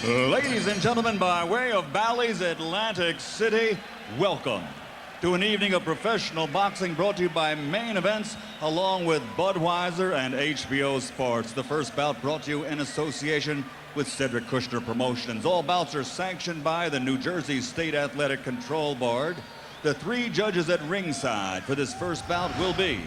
Ladies and gentlemen, by way of Bally's Atlantic City, welcome to an evening of professional boxing brought to you by Main Events, along with Budweiser and HBO Sports. The first bout brought to you in association with Cedric Kushner Promotions. All bouts are sanctioned by the New Jersey State Athletic Control Board. The three judges at ringside for this first bout will be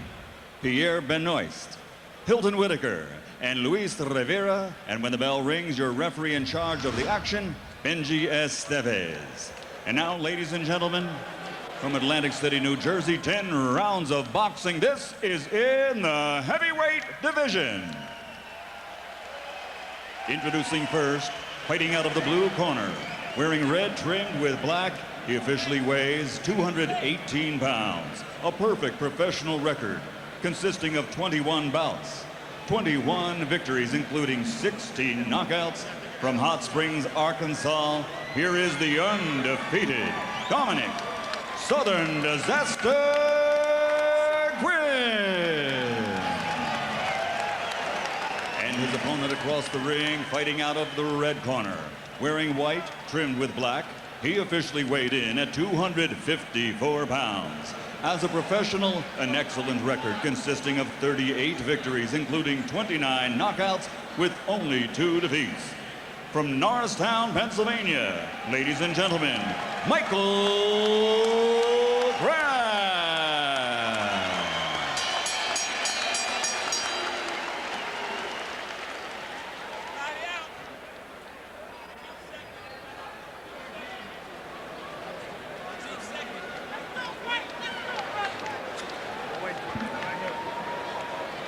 Pierre Benoist, Hilton Whitaker, and Luis Rivera. And when the bell rings, your referee in charge of the action, Benji Estevez. And now, ladies and gentlemen, from Atlantic City, New Jersey, 10 rounds of boxing. This is in the heavyweight division. Introducing first, fighting out of the blue corner, wearing red trimmed with black, he officially weighs 218 pounds. A perfect professional record consisting of 21 bouts, 21 victories, including 16 knockouts. From Hot Springs, Arkansas, here is the undefeated Dominic Southern Disaster Guinn. And his opponent across the ring, fighting out of the red corner, wearing white, trimmed with black, he officially weighed in at 254 pounds. As a professional, an excellent record consisting of 38 victories, including 29 knockouts, with only 2 defeats. From Norristown, Pennsylvania, ladies and gentlemen, Michael Grant.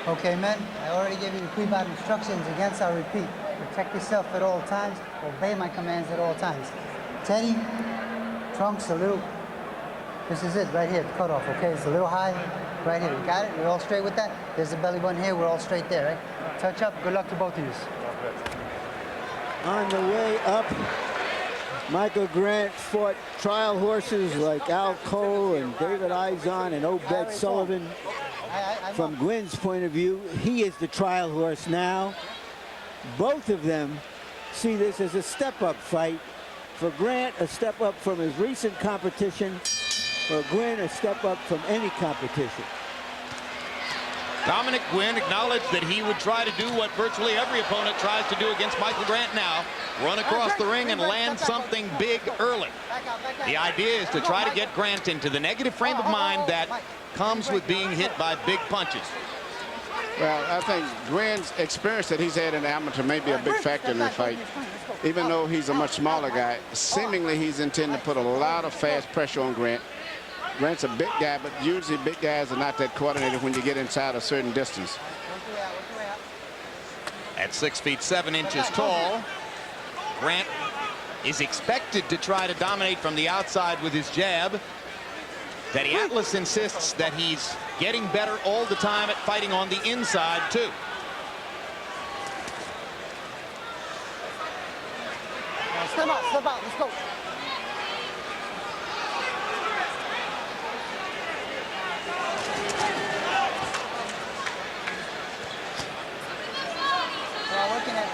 Okay, men, I already gave you the pre-bout instructions. Against, I'll repeat. Protect yourself at all times. Obey my commands at all times. Teddy, trunks a little. This is it right here, the cutoff, okay? It's a little high right here. You got it? We're all straight with that? There's the belly button here. We're all straight there, right? Touch up. Good luck to both of you. On the way up, Michael Grant fought trial horses like Al Cole and David Izon and Obed Sullivan. From Gwynn's point of view, he is the trial horse now. Both of them see this as a step-up fight. For Grant, a step up from his recent competition. For Guinn, a step up from any competition. Dominic Guinn acknowledged that he would try to do what virtually every opponent tries to do against Michael Grant now. Run across the ring and land something big early. The idea is to try to get Grant into the negative frame of mind that comes with being hit by big punches. Well, I think Gwynn's experience that he's had in the amateur may be a big factor in the fight. Even though he's a much smaller guy, seemingly he's intending to put a lot of fast pressure on Grant. Grant's a big guy, but usually big guys are not that coordinated when you get inside a certain distance. At 6 feet 7 inches tall, Grant is expected to try to dominate from the outside with his jab. Teddy Atlas insists that he's getting better all the time at fighting on the inside, too. Step out, let's go. We're working at it.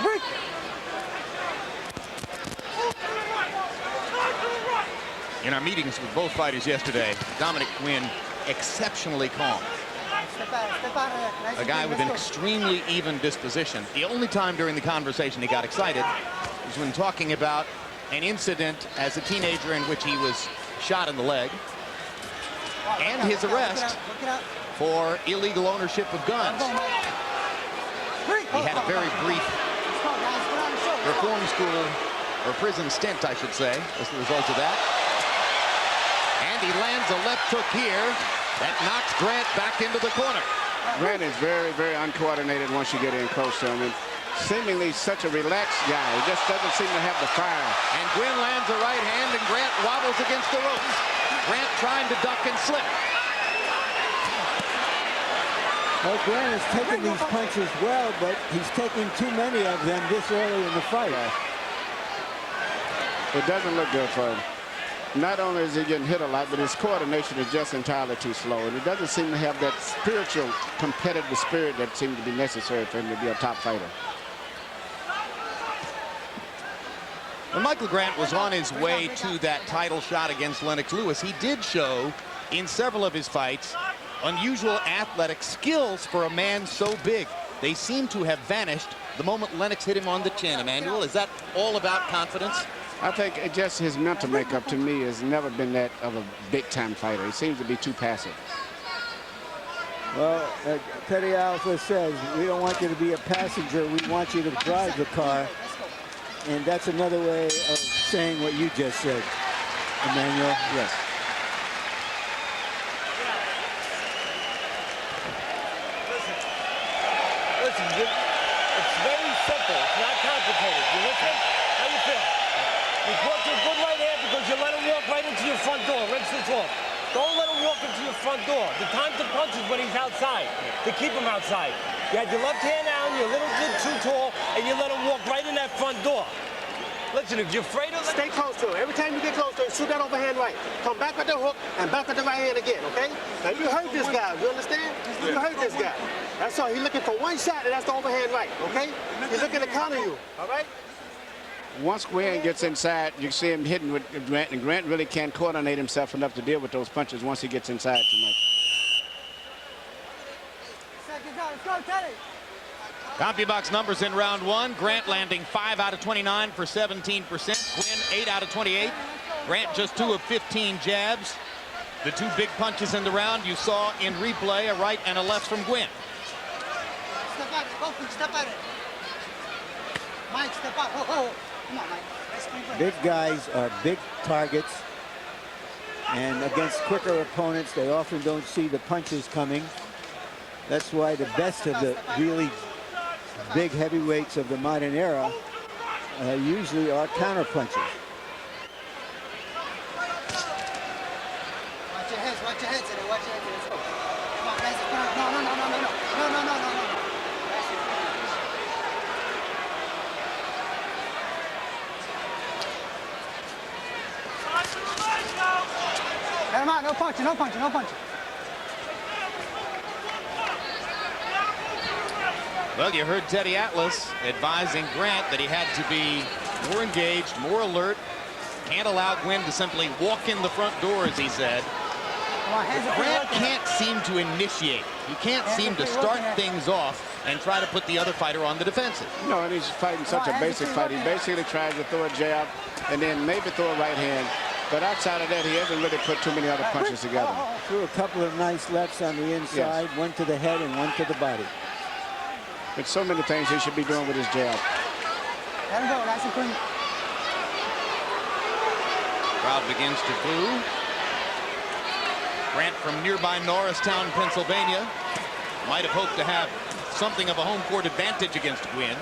Break. In our meetings with both fighters yesterday, Dominic Guinn exceptionally calm. Step out of there. Nice A guy and with clean. an Let's go. extremely even disposition. The only time during the conversation he got excited was when talking about an incident as a teenager in which he was shot in the leg and his arrest for illegal ownership of guns. He had a very brief reform school, or prison stint, I should say, as the result of that. And he lands a left hook here that knocks Grant back into the corner. Grant is very, very uncoordinated once you get in close to him. And seemingly such a relaxed guy. He just doesn't seem to have the fire. And Guinn lands a right hand, and Grant wobbles against the ropes. Grant trying to duck and slip. Well, Grant is taking these punches well, but he's taking too many of them this early in the fight. It doesn't look good for him. not only is he getting hit a lot, but his coordination is just entirely too slow. And he doesn't seem to have that spiritual, competitive spirit that seems to be necessary for him to be a top fighter. When Michael Grant was on his way to that title shot against Lennox Lewis, he did show in several of his fights unusual athletic skills for a man so big. They seem to have vanished the moment Lennox hit him on the chin. Emmanuel, is that all about confidence? I think it just his mental makeup to me has never been that of a big-time fighter. He seems to be too passive. Well, Teddy Alpha says, we don't want you to be a passenger. We want you to drive the car. And that's another way of saying what you just said, Emmanuel. Yes. Listen, it's very simple. It's not complicated. You listen? How you feel? You caught your good right hand because you let him walk right into your front door. Rinse this off. Don't let him walk into your front door. The time to punch is when he's outside, to keep him outside. You had your left hand out, you're a little bit too tall, and you let him walk right in that front door. Listen, if you're afraid of... Stay close to him. Every time you get close to him, shoot that overhand right. Come back with the hook and back with the right hand again, okay? Now, you hurt this guy. You understand? You hurt this guy. That's all. He's looking for one shot, and that's the overhand right, okay? He's looking to counter you, all right? Once Guinn gets inside, you see him hitting with Grant, and Grant really can't coordinate himself enough to deal with those punches once he gets inside too much. Let's go, Teddy. CompuBox numbers in round one. Grant landing 5 out of 29 for 17%. Guinn 8 out of 28. Grant just 2 of 15 jabs. The 2 big punches in the round you saw in replay, a right and a left from Guinn. Step out. Go, step out. Mike, step out. Oh. Come on, Mike. Big guys are big targets. And against quicker opponents, they often don't see the punches coming. That's why the best of the really big heavyweights of the modern era usually are counter punches. Watch your heads, Eddie. Watch your heads. Let's go. Come on, guys. No. Let him out. No punching. Well, you heard Teddy Atlas advising Grant that he had to be more engaged, more alert. Can't allow Guinn to simply walk in the front door, as he said. Grant can't seem to initiate. He can't seem to start things off and try to put the other fighter on the defensive. No, and he's fighting such a basic fight. He basically tries to throw a jab and then maybe throw a right hand. But outside of that, he hasn't really put too many other punches together. Threw a couple of nice lefts on the inside, one to the head and one to the body. But so many things he should be doing with his jab. Let him go, nice and clean. Crowd begins to boo. Grant from nearby Norristown, Pennsylvania, might have hoped to have something of a home court advantage against Guinn.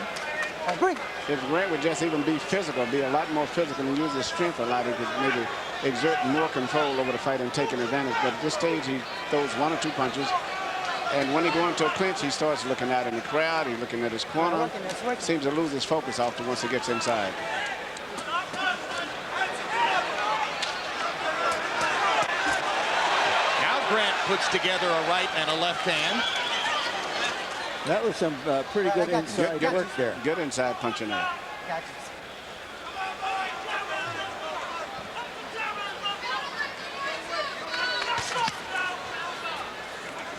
If Grant would just even be physical, be a lot more physical and use his strength a lot, he could maybe exert more control over the fight and take an advantage. But at this stage, he throws 1 or 2 punches. And when he goes into a clinch, he starts looking out in the crowd. He's looking at his corner. Seems to lose his focus often once he gets inside. Now Grant puts together a right and a left hand. That was some pretty good inside work there. Good inside punching there. Gotcha.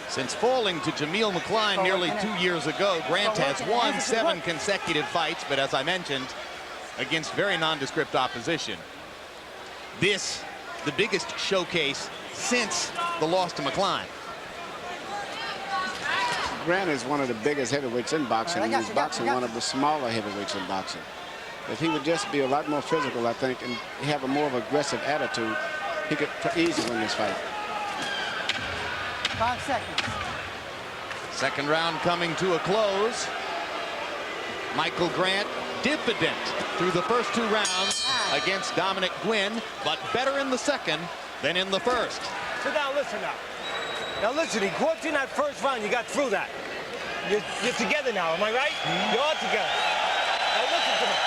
Since falling to Jameel McCline nearly 2 years ago, Grant has won 7 consecutive fights, but as I mentioned, against very nondescript opposition. This, the biggest showcase since the loss to McCline. Grant is one of the biggest heavyweights in boxing, and he's boxing one of the smaller heavyweights in boxing. If he would just be a lot more physical, I think, and have a more aggressive attitude, he could easily win this fight. 5 seconds. Second round coming to a close. Michael Grant, diffident through the first 2 rounds against Dominic Guinn, but better in the second than in the first. So now listen now. Now listen, he caught you in that first round. You got through that. You're together now, am I right? You're all together. Now listen to me.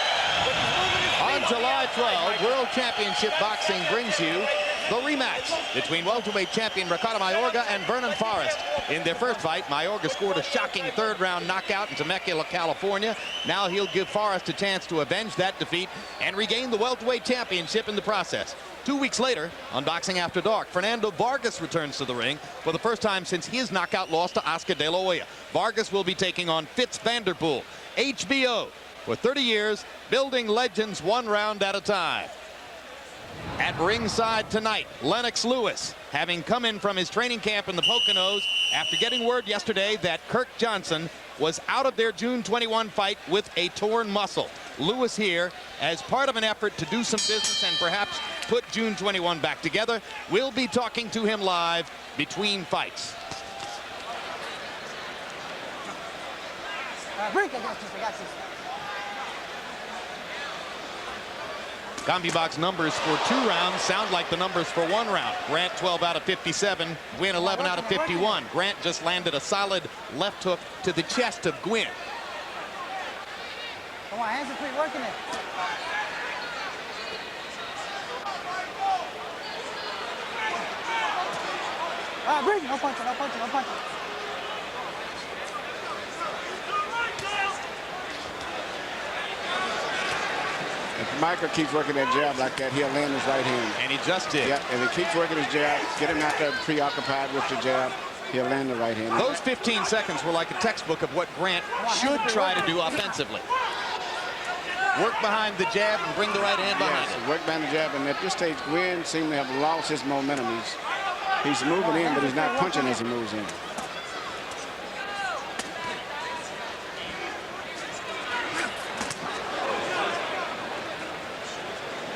When he's moving his feet On July 12, World Championship Boxing brings you the rematch between welterweight champion Ricardo Mayorga and Vernon Forrest. In their first fight, Mayorga scored a shocking third-round knockout in Temecula, California. Now he'll give Forrest a chance to avenge that defeat and regain the welterweight championship in the process. 2 weeks later, on Boxing After Dark, Fernando Vargas returns to the ring for the first time since his knockout loss to Oscar De La Hoya. Vargas will be taking on Fitz Vanderpool. HBO, for 30 years, building legends one round at a time. At ringside tonight, Lennox Lewis, having come in from his training camp in the Poconos after getting word yesterday that Kirk Johnson was out of their June 21 fight with a torn muscle. Lewis here as part of an effort to do some business and perhaps put June 21 back together. We'll be talking to him live between fights. Break, I got this. CompuBox numbers for 2 rounds sound like the numbers for 1 round. Grant 12 out of 57, Guinn 11 out of 51. Grant just landed a solid left hook to the chest of Guinn. Come on, hands are free, working it. All right, break. No punching, no punching, no punching. If Michael keeps working that jab like that, he'll land his right hand. And he just did. Yep, if he keeps working his jab, get him out there preoccupied with the jab, he'll land the right hand. Those 15 seconds were like a textbook of what Grant should try to do offensively. Work behind the jab and bring the right hand behind it. Work behind the jab, and at this stage, Guinn seems to have lost his momentum. He's moving in, but he's not punching as he moves in.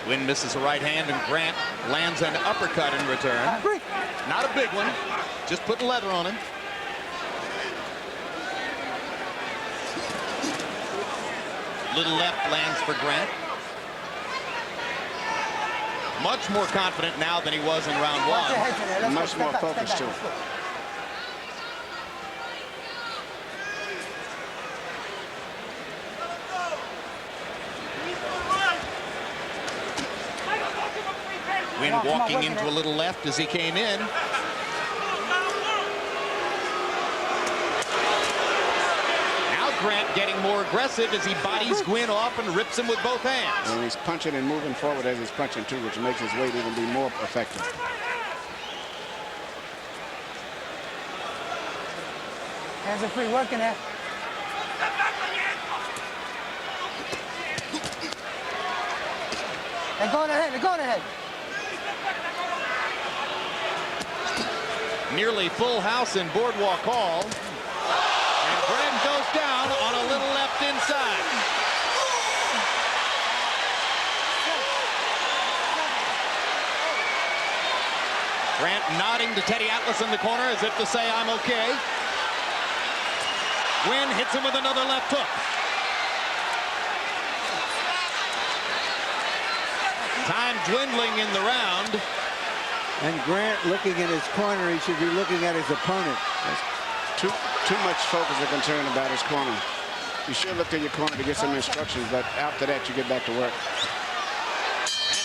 Guinn misses a right hand, and Grant lands an uppercut in return. Not a big one, just putting leather on him. Little left lands for Grant. Much more confident now than he was in round 1. Much more focused, too. Guinn walking into a little left as he came in. Now Grant getting more aggressive as he bodies Guinn off and rips him with both hands. And he's punching and moving forward as he's punching too, which makes his weight even be more effective. Hands are free, working it. They're going ahead, they're going ahead. Nearly full house in Boardwalk Hall. And Grant goes down on a little left inside. Grant nodding to Teddy Atlas in the corner as if to say, I'm okay. Guinn hits him with another left hook. Time dwindling in the round. And Grant looking in his corner, he should be looking at his opponent. Too much focus and concern about his corner. You should look to your corner to get some instructions, but after that, you get back to work.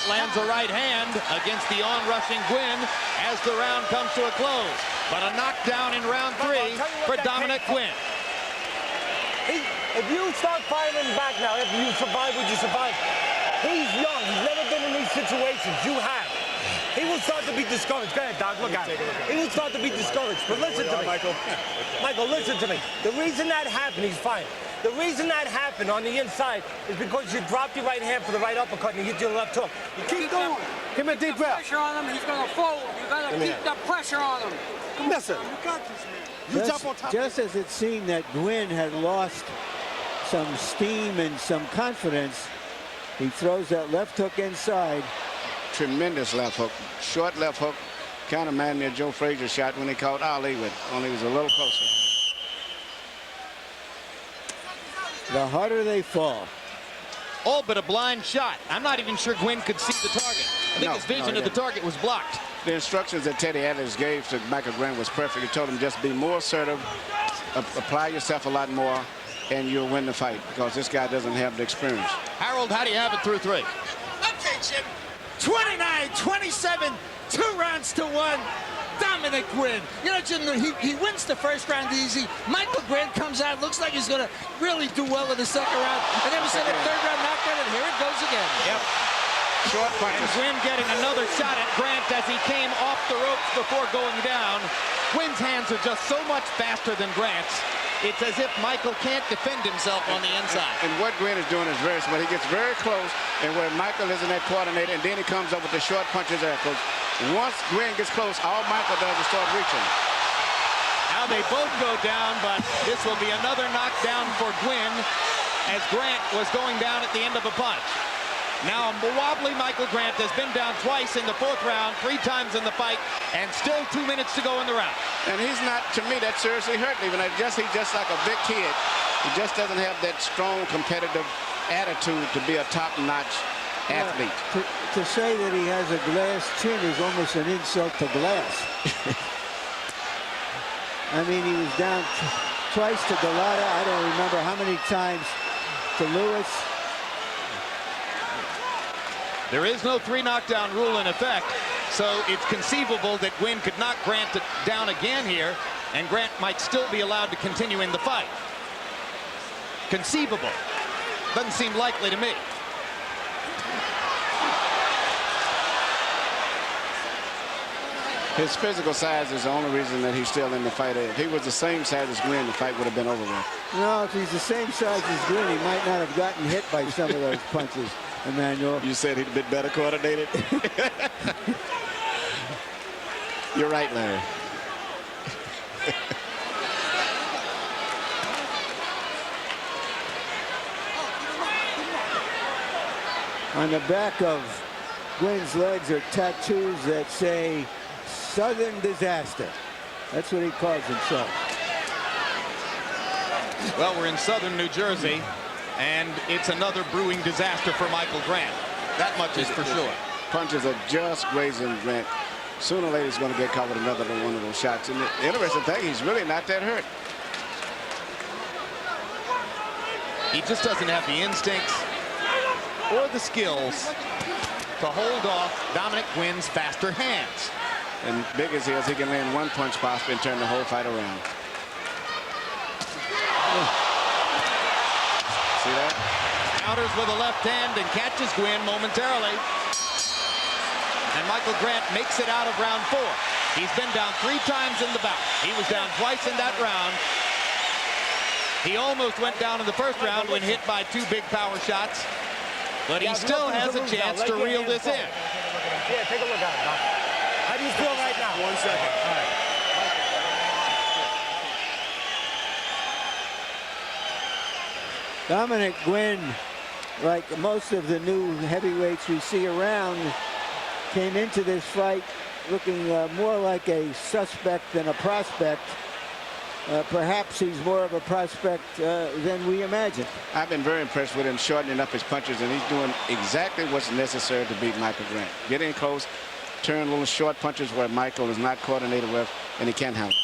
Grant lands a right hand against the on-rushing Guinn as the round comes to a close. But a knockdown in round 3 for Dominic Guinn. If you start fighting back now, if you survive what you survive, he's young. He's never been in these situations. You have. He will start to be discouraged. Go ahead, Doc. Look at him. He will start to be discouraged. But listen to me. Michael, listen to me. The reason that happened, he's fine. The reason that happened on the inside is because you dropped your right hand for the right uppercut and you hit your left hook. You keep going. Give me a deep breath. Pressure on him, he's going to fold. You got to keep the pressure on him. Listen. You got this, man. You jump on top. Just as it seemed that Guinn had lost some steam and some confidence, he throws that left hook inside. Tremendous left hook. Short left hook. Kind of reminded me of Joe Frazier's shot when he caught Ali with, only he was a little closer. The harder they fall. All but a blind shot. I'm not even sure Guinn could see the target. I think his vision of the target was blocked. The instructions that Teddy Atlas gave to Michael Grant was perfect. He told him just be more assertive, apply yourself a lot more, and you'll win the fight because this guy doesn't have the experience. Harold, how do you have it through 3? attention. 29-27, 2 rounds to 1. Dominic Guinn. You know, he wins the first round easy. Michael Grant comes out, looks like he's going to really do well in the second round. And then we said a third round knockdown, and here it goes again. Yep. Short punch. And Guinn getting another shot at Grant as he came off the ropes before going down. Guinn's hands are just so much faster than Grant's. It's as if Michael can't defend himself on the inside. And what Guinn is doing is very smart. He gets very close, and where Michael is in that coordinator, and then he comes up with the short punches there. Because once Guinn gets close, all Michael does is start reaching. Now they both go down, but this will be another knockdown for Guinn as Grant was going down at the end of a punch. Now, wobbly Michael Grant has been down twice in the 4th round, 3 times in the fight, and still 2 minutes to go in the round. And he's not, to me, that seriously hurt even. He's just like a big kid. He just doesn't have that strong competitive attitude to be a top-notch athlete. To say that he has a glass chin is almost an insult to glass. I mean, he was down twice to Galata. I don't remember how many times to Lewis. There is no 3 knockdown rule in effect, so it's conceivable that Guinn could knock Grant down again here, and Grant might still be allowed to continue in the fight. Conceivable. Doesn't seem likely to me. His physical size is the only reason that he's still in the fight. If he was the same size as Guinn, the fight would have been over with. No, if he's the same size as Guinn, he might not have gotten hit by some of those punches, Emmanuel. You said he'd been better coordinated? You're right, Larry. On the back of Guinn's legs are tattoos that say Southern Disaster. That's what he calls himself. Well, we're in southern New Jersey, and it's another brewing disaster for Michael Grant. That much is for sure. Punches are just grazing Grant. Sooner or later, he's going to get caught with another one of those shots. And the interesting thing, he's really not that hurt. He just doesn't have the instincts or the skills to hold off Dominic Guinn's faster hands. And big as he is, he can land one punch possibly and turn the whole fight around. See that? Counters with a left hand and catches Guinn momentarily. And Michael Grant makes it out of round 4. He's been down 3 times in the bout. He was down twice in that round. He almost went down in the first round when hit by 2 big power shots. But he still has a chance to reel this in. Yeah, take a look at it, Doc. How do you feel right now? 1 second. All right. Dominic Guinn, like most of the new heavyweights we see around, came into this fight looking more like a suspect than a prospect. Perhaps he's more of a prospect than we imagined. I've been very impressed with him shortening up his punches, and he's doing exactly what's necessary to beat Michael Grant. Getting close, turn little short punches where Michael is not coordinated with, and he can't handle it.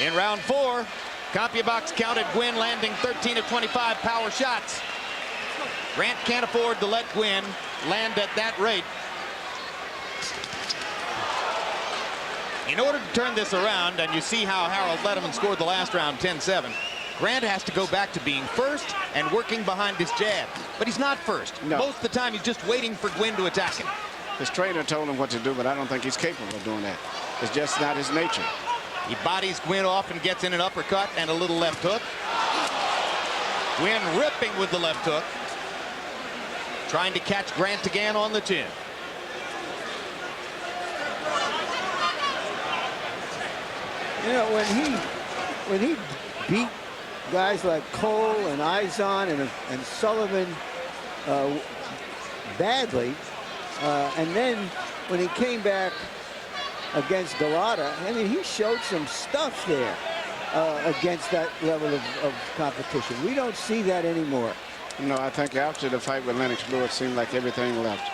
In round 4, CompuBox counted Guinn landing 13 of 25 power shots. Grant can't afford to let Guinn land at that rate. In order to turn this around, and you see how Harold Letterman scored the last round 10-7, Grant has to go back to being first and working behind his jab. But he's not first. No. Most of the time, he's just waiting for Guinn to attack him. His trainer told him what to do, but I don't think he's capable of doing that. It's just not his nature. He bodies Guinn off and gets in an uppercut and a little left hook. Guinn ripping with the left hook. Trying to catch Grant again on the chin. You know, when he beat guys like Cole and Izon and Sullivan badly, and then when he came back against Galata, I mean, he showed some stuff there against that level of competition. We don't see that anymore. No, I think after the fight with Lennox Blue, it seemed like everything left.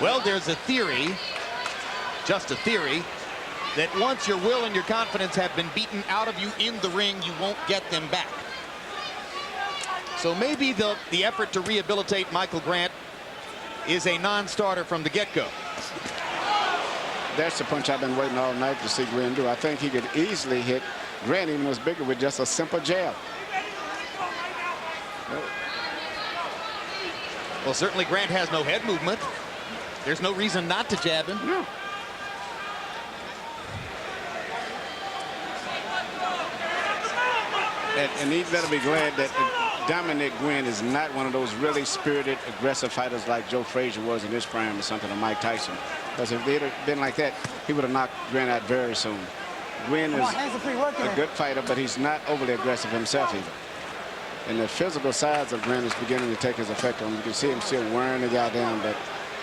Well, there's a theory, just a theory, that once your will and your confidence have been beaten out of you in the ring, you won't get them back. So maybe the effort to rehabilitate Michael Grant is a non-starter from the get-go. That's the punch I've been waiting all night to see Guinn do. I think he could easily hit Grant, even was bigger, with just a simple jab. Well, certainly Grant has no head movement. There's no reason not to jab him. No. And he better be glad that Dominic Guinn is not one of those really spirited, aggressive fighters like Joe Frazier was in his prime or something, or Mike Tyson. Because if they'd have been like that, he would have knocked Grant out very soon. Guinn is a good fighter, but he's not overly aggressive himself either. And the physical size of Grant is beginning to take his effect on him. You can see him still wearing the guy down, but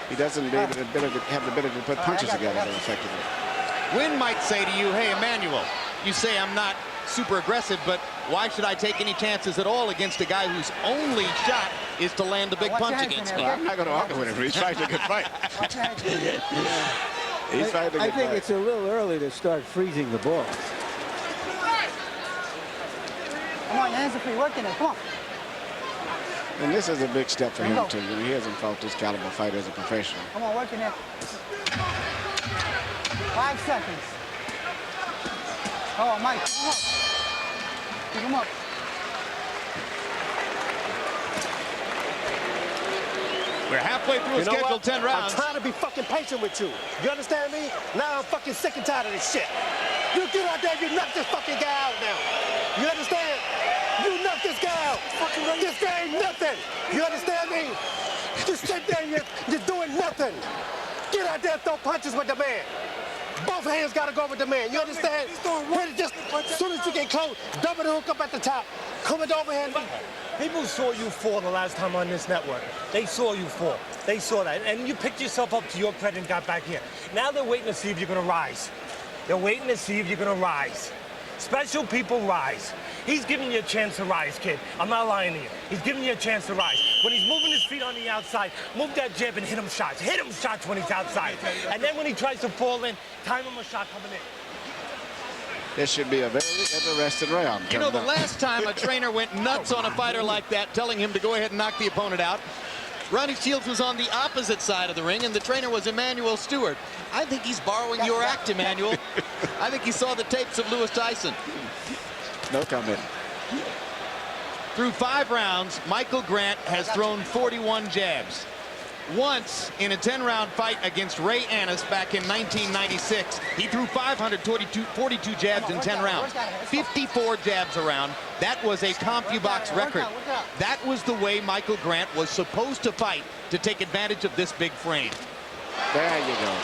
he doesn't have the ability to put punches together very effectively. Guinn might say to you, hey, Emmanuel, you say I'm not super aggressive, but why should I take any chances at all against a guy whose only shot is to land a big punch against me? I'm not going to argue with him. He's fighting a good fight. He's fighting a good I think fight. it's a little early to start freezing the ball. Come on, your hands are free. Working it. Come on. And this is a big step for him, too. He hasn't fought this caliber fight as a professional. Come on, working it. 5 seconds. Oh, Mike, pick him up. Pick him up. We're halfway through a scheduled 10 rounds. I'm trying to be fucking patient with you. You understand me? Now I'm fucking sick and tired of this shit. You get out there, you knock this fucking guy out now. You understand? You knock this guy out. This guy ain't nothing. You understand me? Just sit there and you're doing nothing. Get out there and throw punches with the man. Both hands got to go with the man. You understand? Hit it just as soon as you get close, double the hook up at the top. Come with the overhand. People saw you fall the last time on this network. They saw you fall. They saw that. And you picked yourself up to your credit and got back here. Now they're waiting to see if you're going to rise. They're waiting to see if you're going to rise. Special people rise. He's giving you a chance to rise, kid. I'm not lying to you. He's giving you a chance to rise. When he's moving his feet on the outside, move that jab and hit him shots. Hit him shots when he's outside. And then when he tries to fall in, time him a shot coming in. This should be a very interesting round. You know, the last time a trainer went nuts on a fighter like that, telling him to go ahead and knock the opponent out, Ronnie Shields was on the opposite side of the ring, and the trainer was Emmanuel Stewart. I think he's borrowing your act, Emmanuel. I think he saw the tapes of Lewis Tyson. No comment. Through 5 rounds, Michael Grant has thrown 41 jabs. Once, in a 10-round fight against Ray Annis back in 1996, he threw 42 jabs in 10 rounds. 54 jabs around. That was a CompuBox record. That was the way Michael Grant was supposed to fight to take advantage of this big frame. There you go.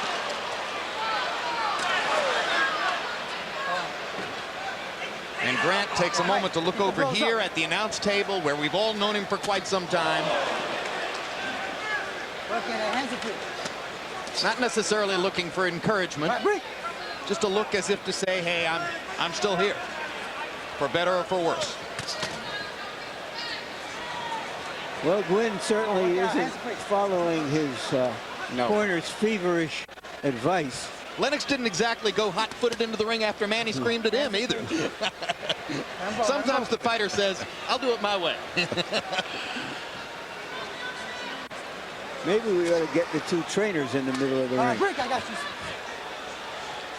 And Grant takes a moment to look over here at the announce table where we've all known him for quite some time. Not necessarily looking for encouragement, just a look as if to say, hey, I'm still here, for better or for worse. Well, Guinn certainly isn't following his corner's feverish advice. Lennox didn't exactly go hot-footed into the ring after Manny screamed at him either. Sometimes the fighter says, I'll do it my way. Maybe we ought to get the 2 trainers in the middle of the ring. Rick, I got you.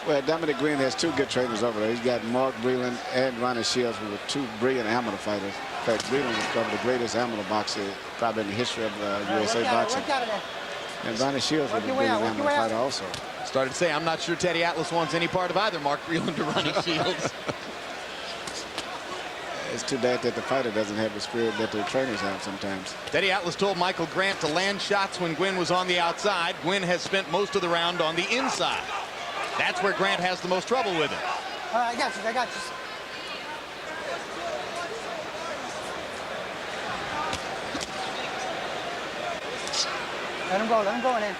Well, Dominic Guinn has 2 good trainers over there. He's got Mark Breland and Ronnie Shields, who were 2 brilliant amateur fighters. In fact, Breland was probably the greatest amateur boxer probably in the history of USA boxing. And Ronnie Shields was a brilliant amateur fighter also. Started to say, I'm not sure Teddy Atlas wants any part of either Mark Breland or Ronnie Shields. It's too bad that the fighter doesn't have the spirit that the trainers have sometimes. Teddy Atlas told Michael Grant to land shots when Guinn was on the outside. Guinn has spent most of the round on the inside. That's where Grant has the most trouble with it. All right, I got you. I got you. Let him go. Let him go in there.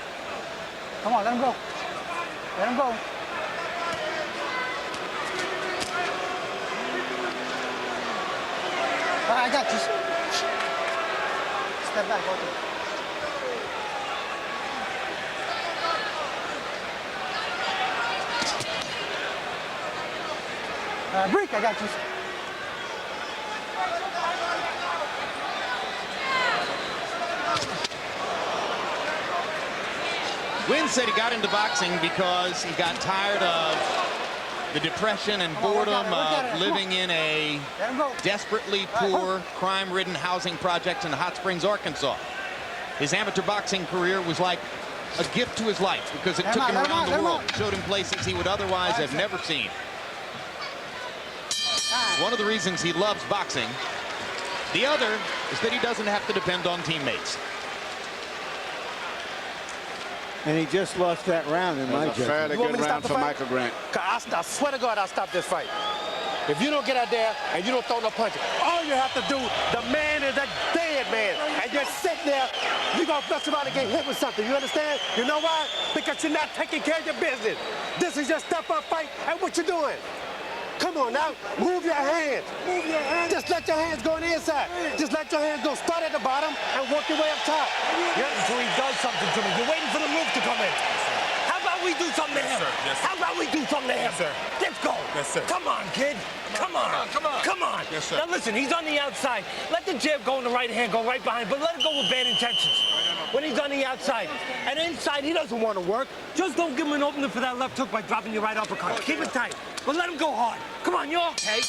Come on, let him go. Let him go. All right, I got you. Step back, okay. Break, I got you. Guinn said he got into boxing because he got tired of the depression and boredom of living in a desperately poor, crime-ridden housing project in Hot Springs, Arkansas. His amateur boxing career was like a gift to his life because it took him around the world, showed him places he would otherwise have never seen. It's one of the reasons he loves boxing. The other is that he doesn't have to depend on teammates. And he just lost that round in my A judgment. fairly good round for Michael Grant. I swear to God, I'll stop this fight. If you don't get out there and you don't throw no punches, all you have to do, the man is a dead man. And just sit there, you're going to mess around and get hit with something. You understand? You know why? Because you're not taking care of your business. This is your step-up fight, and what you doing? Come on now, move your hands. Move your hands. Just let your hands go on the inside. Just let your hands go. Start at the bottom and work your way up top. Yeah, until he does something to me. You're waiting for the move to come in. How about we do something to him? Yes, sir. How about we do something to him? Yes, sir. Let's go. Yes, sir. Come on, kid. Come on. Come on. Come on. Yes, sir. Now listen, he's on the outside. Let the jab go in the right hand, go right behind, but let it go with bad intentions. When he's on the outside. And inside, he doesn't want to work. Just don't give him an opening for that left hook by dropping your right uppercut. Keep it tight, but let him go hard. Come on, you're okay.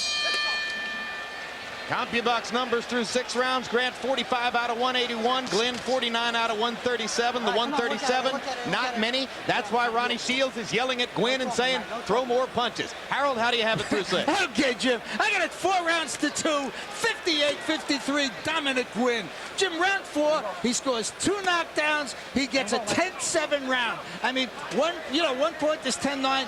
CompuBox numbers through 6 rounds. Grant 45 out of 181. Guinn 49 out of 137. The 137, not many. That's why Ronnie Shields is yelling at Guinn and saying, throw more punches. Harold, how do you have it through 6? Okay, Jim. I got it 4 rounds to 2. 58-53, dominant Guinn. Jim, round 4, he scores 2 knockdowns. He gets a 10-7 round. I mean, 1 point is 10-9.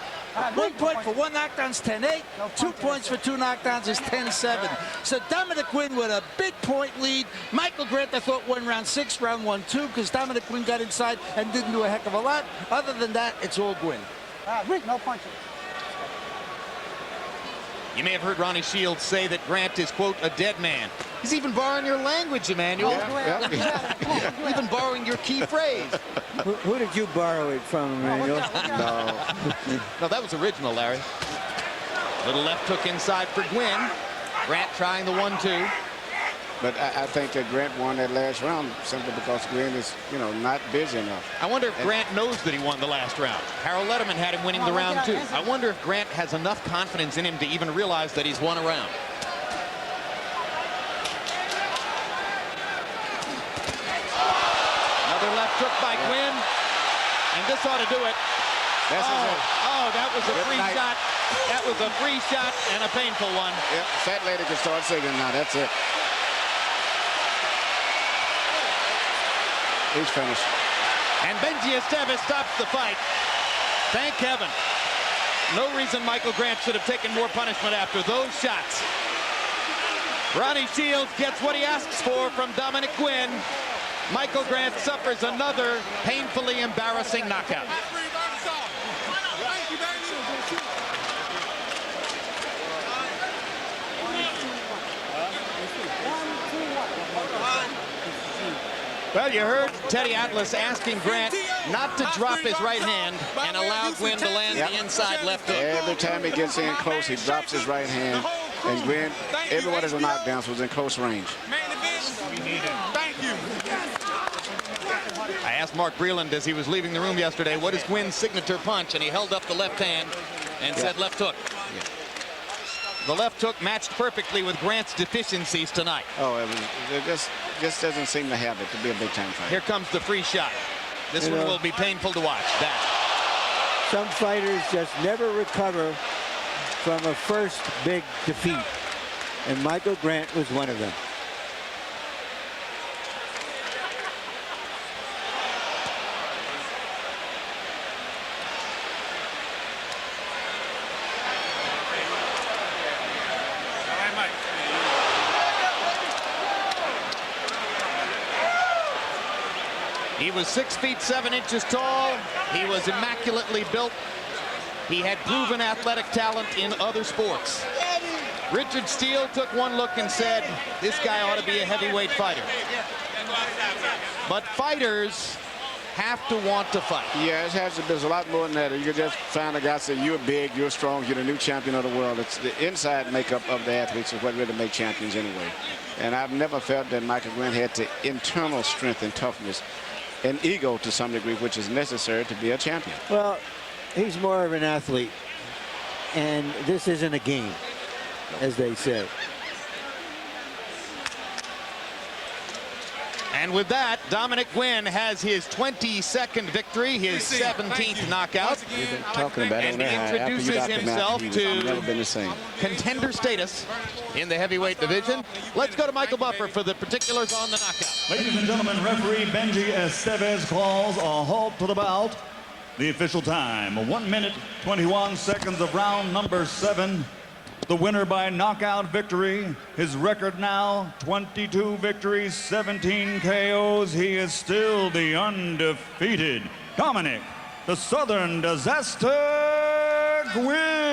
1 point for 1 knockdown is 10-8. 2 points for 2 knockdowns is 10-7. So Dominic Guinn with a big point lead. Michael Grant, I thought, won round 6, round 1-2, because Dominic Guinn got inside and didn't do a heck of a lot. Other than that, it's all Guinn. Rick, no punches. You may have heard Ronnie Shields say that Grant is, quote, a dead man. He's even borrowing your language, Emmanuel. Even borrowing your key phrase. Who did you borrow it from, Emmanuel? No, that was original, Larry. Little left hook inside for Guinn. Grant trying the 1-2. But I think that Grant won that last round simply because Guinn is, not busy enough. I wonder if Grant knows that he won the last round. Harold Letterman had him winning the round 2. I wonder if Grant has enough confidence in him to even realize that he's won a round. Another left hook by Guinn. And this ought to do it. That was a free shot. That was a free shot and a painful one. Yep, fat lady can start singing now. That's it. He's finished. And Benji Estevez stops the fight. Thank heaven. No reason Michael Grant should have taken more punishment after those shots. Ronnie Shields gets what he asks for from Dominic Guinn. Michael Grant suffers another painfully embarrassing knockout. Well, you heard Teddy Atlas asking Grant not to drop his right hand and allow Guinn to land the inside left hook. Every time he gets in close, he drops his right hand. And Guinn, every one of the knockdowns was in close range. Thank you. I asked Mark Breland as he was leaving the room yesterday, what is Guinn's signature punch? And he held up the left hand and said left hook. The left hook matched perfectly with Grant's deficiencies tonight. Oh, it just doesn't seem to have it to be a big-time fight. Here comes the free shot. This one will be painful to watch. Some fighters just never recover from a first big defeat. And Michael Grant was one of them. He was 6 feet 7 inches tall. He was immaculately built. He had proven athletic talent in other sports. Richard Steele took one look and said, this guy ought to be a heavyweight fighter. But fighters have to want to fight. Yeah, there's a lot more than that. You can just find a guy say, you're big, you're strong, you're the new champion of the world. It's the inside makeup of the athletes is what really make champions anyway. And I've never felt that Michael Guinn had the internal strength and toughness and ego to some degree, which is necessary to be a champion. Well, he's more of an athlete. And this isn't a game, as they say. And with that, Dominic Guinn has his 22nd victory, his 17th knockout. We've been talking about it. And he introduces himself never been the same. contender status in the heavyweight division. Let's go to Michael Buffer for the particulars on the knockout. Ladies and gentlemen, referee Benji Estevez calls a halt to the bout. The official time, 1 minute, 21 seconds of round number 7. The winner by knockout victory. His record now, 22 victories, 17 KOs. He is still the undefeated Dominic, the Southern Disaster Guinn.